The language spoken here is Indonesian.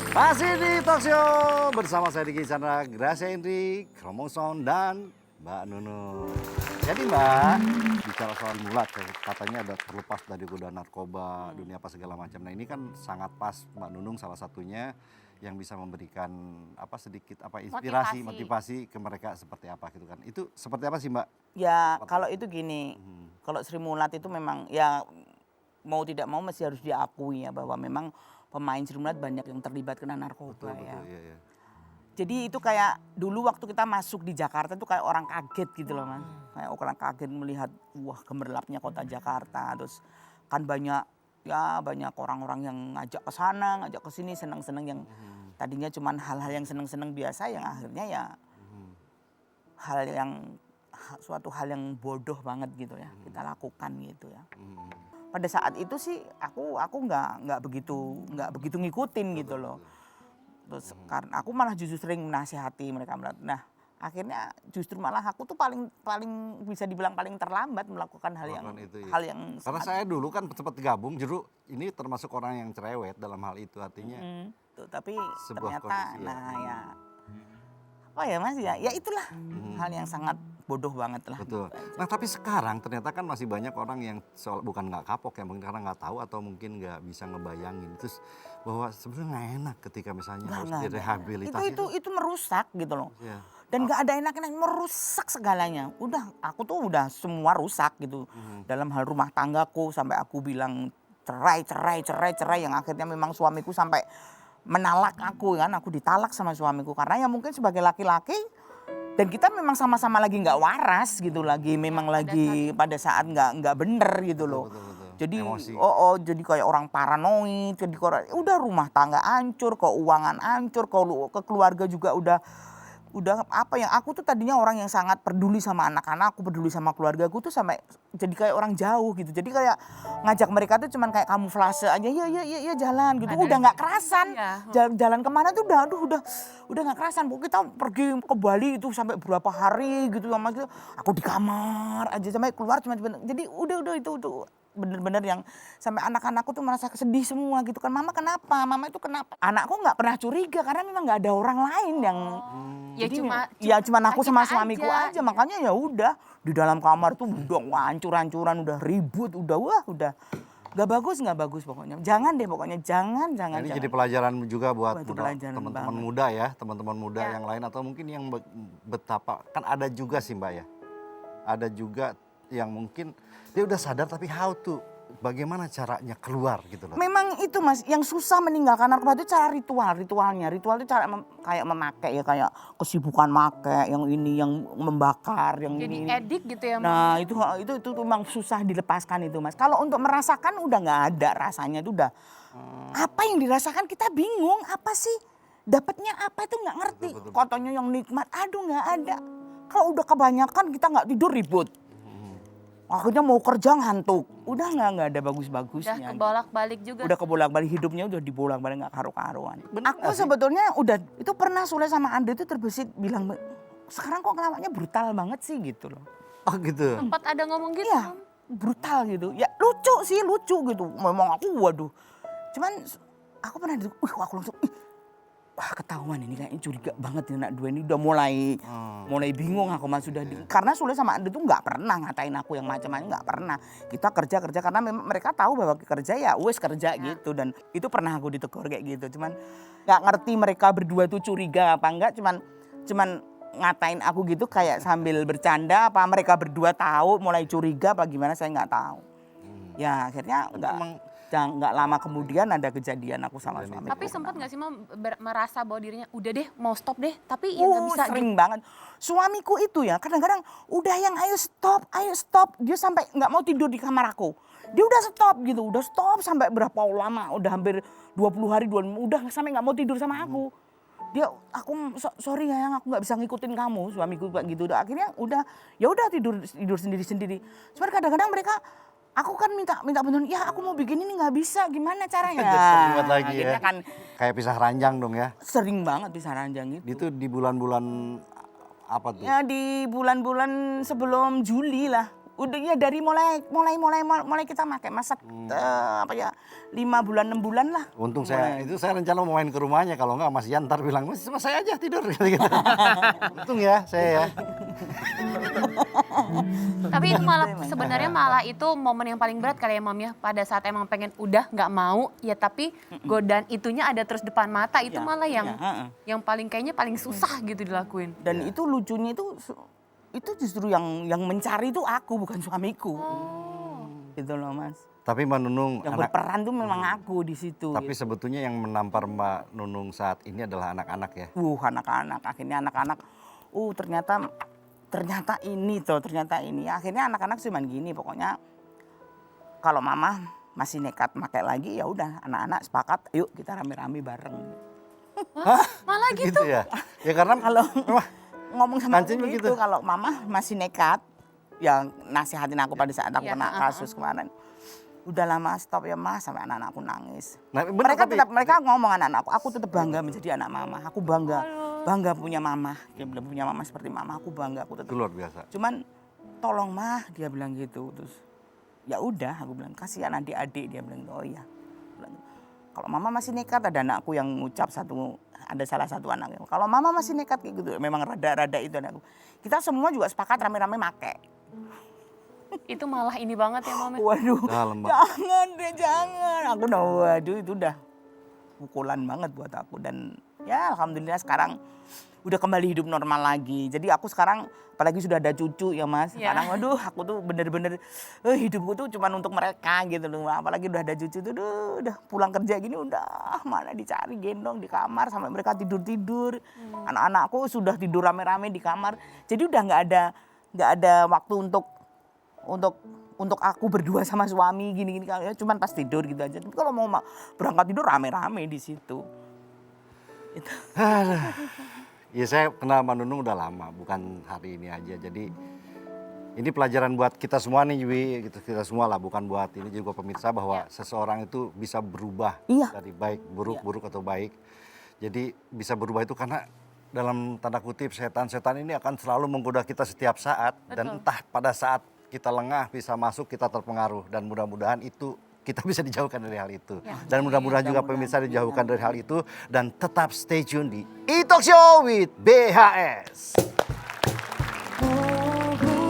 Masih di talk show bersama saya Diki Chandra, Gracia Indri, Kromosong dan Mbak Nunung. Jadi Mbak, bicara soal mulat katanya ada terlepas dari godaan narkoba, dunia apa segala macam. Nah ini kan sangat pas Mbak Nunung salah satunya yang bisa memberikan sedikit inspirasi, motivasi ke mereka seperti apa gitu kan. Itu seperti apa sih Mbak? Ya kalau itu gini, kalau Sri Mulat itu memang ya mau tidak mau mesti harus diakui ya bahwa memang pemain Sri Mulat banyak yang terlibat kena narkoba ya. Betul, iya. Jadi itu kayak dulu waktu kita masuk di Jakarta itu kayak orang kaget gitu loh Mas. Kayak orang kaget melihat wah gemerlapnya kota Jakarta. Terus kan banyak orang-orang yang ngajak ke sana, ngajak ke sini, seneng-seneng yang tadinya cuman hal-hal yang seneng-seneng biasa yang akhirnya ya suatu hal yang bodoh banget gitu ya kita lakukan gitu ya. Pada saat itu sih aku nggak begitu ngikutin gitu loh. Terus karena aku malah justru sering menasihati mereka. Nah akhirnya justru malah aku tuh paling bisa dibilang paling terlambat melakukan hal yang Karena saya dulu kan sempat gabung, justru ini termasuk orang yang cerewet dalam hal itu artinya. Tapi sebuah ternyata kondisi, apa ya Mas ya itulah hal yang sangat bodoh banget lah. Betul. Nah tapi sekarang ternyata kan masih banyak orang yang bukan nggak kapok ya, mungkin karena nggak tahu atau mungkin nggak bisa ngebayangin. Terus bahwa sebenarnya nggak enak ketika misalnya harus direhabilitasi. Itu merusak gitu loh. Ya. Dan nggak ada enak-enak, merusak segalanya. Aku tuh udah semua rusak gitu. Dalam hal rumah tanggaku sampai aku bilang cerai yang akhirnya memang suamiku sampai menalak aku kan. Aku ditalak sama suamiku karena ya mungkin sebagai laki-laki dan kita memang sama-sama lagi nggak waras gitu, lagi pada saat nggak bener gitu loh. Betul. Jadi emosi. jadi kayak orang paranoid, jadi udah rumah tangga hancur, keuangan hancur, ke keluarga juga udah aku tuh tadinya orang yang sangat peduli sama anak-anakku, peduli sama keluargaku tuh sampai jadi kayak orang jauh gitu. Jadi kayak ngajak mereka tuh cuman kayak kamuflase aja, ya jalan gitu. Udah nggak kerasan. Jalan kemana tuh udah nggak kerasan. Pokoknya kita pergi ke Bali itu sampai berapa hari gitu sama gitu. Aku di kamar aja sampai keluar cuma jadi udah itu bener-bener yang sampai anak-anakku tuh merasa sedih semua gitu kan. Mama itu kenapa? Anakku nggak pernah curiga karena memang nggak ada orang lain yang cuma aku sama suamiku aja. Makanya ya udah di dalam kamar tuh udah hancur-hancuran, udah ribut, udah nggak bagus pokoknya. Jangan deh pokoknya jangan. Ini jadi pelajaran juga buat teman-teman muda ya, teman-teman muda yang lain atau mungkin yang betapa kan ada juga sih Mbak ya. Ada juga yang mungkin dia udah sadar tapi bagaimana caranya keluar gitu loh. Memang itu Mas, yang susah meninggalkan narkoba itu cara ritualnya. Ritual itu cara kayak memakai ya, kayak kesibukan make, yang ini yang membakar, yang jadi ini. edik gitu ya Mas. Nah itu memang susah dilepaskan itu Mas. Kalau untuk merasakan udah nggak ada rasanya itu udah. Apa yang dirasakan kita bingung, apa sih dapatnya apa itu nggak ngerti. Betul. Katanya yang nikmat, aduh nggak ada. Kalau udah kebanyakan kita nggak tidur ribut. Akhirnya mau kerja ngantuk, udah nggak ada bagus-bagusnya. Udah kebolak-balik juga. Udah kebolak-balik, hidupnya udah dibolak-balik nggak karu-karuan. Aku sebetulnya itu pernah Sule sama Andre itu terbesit bilang, sekarang kok ngelawaknya brutal banget sih gitu loh. Oh gitu. Sempat ada ngomong gitu. Iya, brutal gitu. Ya lucu gitu. Memang aku waduh. Cuman aku pernah aku langsung wah ketahuan ini kayaknya curiga banget nih anak dua ini udah mulai bingung aku Mas karena Sule sama Ande tuh nggak pernah ngatain aku yang macam-macam, nggak pernah. Kita kerja karena memang mereka tahu bahwa kerja ya wes kerja gitu, dan itu pernah aku ditegur kayak gitu. Cuman nggak ngerti mereka berdua tuh curiga apa enggak, cuman ngatain aku gitu kayak sambil bercanda, apa mereka berdua tahu mulai curiga apa gimana saya nggak tahu. Ya akhirnya nggak lama kemudian ada kejadian aku sama suami. Tapi sempat nggak sih merasa bahwa dirinya udah deh mau stop deh, tapi ya nggak bisa. Sering banget. Suamiku itu ya kadang-kadang udah yang ayo stop. Dia sampai nggak mau tidur di kamar aku. Dia udah stop sampai berapa lama, udah hampir 20 hari, udah sampai nggak mau tidur sama aku. Sorry ya, aku nggak bisa ngikutin kamu, suamiku kayak gitu. Akhirnya ya udah tidur sendiri. Cuman kadang-kadang mereka, aku kan minta bantuan, ya aku mau bikin ini nggak bisa, gimana caranya? Terlibat lagi ya. Kan Kayak pisah ranjang dong ya. sering banget pisah ranjang gitu. Itu di bulan-bulan apa tuh? Ya di bulan-bulan sebelum Juli lah. Udah ya dari mulai kita pakai masak 5 bulan 6 bulan lah. Untung saya rencana mau main ke rumahnya, kalau enggak Mas Yan ntar bilang, "Mas sama saya aja tidur." Gitu. Untung ya saya ya. Tapi itu malah sebenarnya malah itu momen yang paling berat kali ya Mam ya. Pada saat emang pengen udah nggak mau ya tapi godaan itunya ada terus depan mata itu Iya, malah iya, yang paling kayaknya paling susah gitu dilakuin. Dan itu lucunya itu justru yang mencari itu aku bukan suamiku. Gitu loh Mas. Tapi Mbak Nunung, Yang berperan tuh memang aku di situ. tapi sebetulnya yang menampar Mbak Nunung saat ini adalah anak-anak ya. Anak-anak akhirnya anak-anak ternyata ini. Akhirnya anak-anak cuman gini pokoknya kalau mama masih nekat pakai lagi ya udah anak-anak sepakat yuk kita rame-rame bareng. Malah gitu. Ya. Ya karena Kalau wah, ngomong sama Kancing aku begitu. gitu kalau mama masih nekat yang nasihatin aku pada saat aku Iya, kena kasus kemarin. Udah lama stop ya mas sampai anak-anakku nangis. nah, bener, Mereka ngomong anak-anakku, aku tetap bangga menjadi anak mama. Aku bangga punya mama. Dia bilang punya mama seperti mama, aku bangga, aku tetap. itu luar biasa. Cuman tolong mah dia bilang gitu terus. Ya udah aku bilang kasihan adik-adik dia bilang oh iya. Kalau mama masih nekat ada anakku yang ngucap ada salah satu anaknya. Kalau mama masih nekat kayak gitu memang rada-rada itu anakku. Kita semua juga sepakat rame-rame make. Itu malah ini banget ya Mam. Waduh, Dalam, Mbak. jangan. Aku waduh itu udah pukulan banget buat aku dan ya alhamdulillah sekarang udah kembali hidup normal lagi. Jadi aku sekarang apalagi sudah ada cucu ya Mas. Ya. Sekarang waduh aku tuh bener-bener hidupku tuh cuman untuk mereka gitu loh. Apalagi udah ada cucu tuh udah pulang kerja gini udah mana dicari gendong di kamar sampai mereka tidur-tidur. Anak-anakku sudah tidur rame-rame di kamar. Jadi udah nggak ada waktu untuk aku berdua sama suami gini-gini ya cuman pas tidur gitu aja. Tapi kalau mau berangkat tidur rame-rame di situ. Itu. Ya saya kenal Mbak Nunung udah lama, bukan hari ini aja. Jadi ini pelajaran buat kita semua nih Yui, gitu, kita semua lah, bukan buat ini juga pemirsa bahwa seseorang itu bisa berubah Iya. dari baik, buruk atau baik. Jadi bisa berubah itu karena dalam tanda kutip setan-setan ini akan selalu menggoda kita setiap saat. Dan entah pada saat kita lengah bisa masuk, kita terpengaruh. Dan mudah-mudahan itu kita bisa dijauhkan dari hal itu. Dan mudah-mudahan juga pemirsa dijauhkan dari hal itu. Dan tetap stay tune di E-Talk Show with BHS.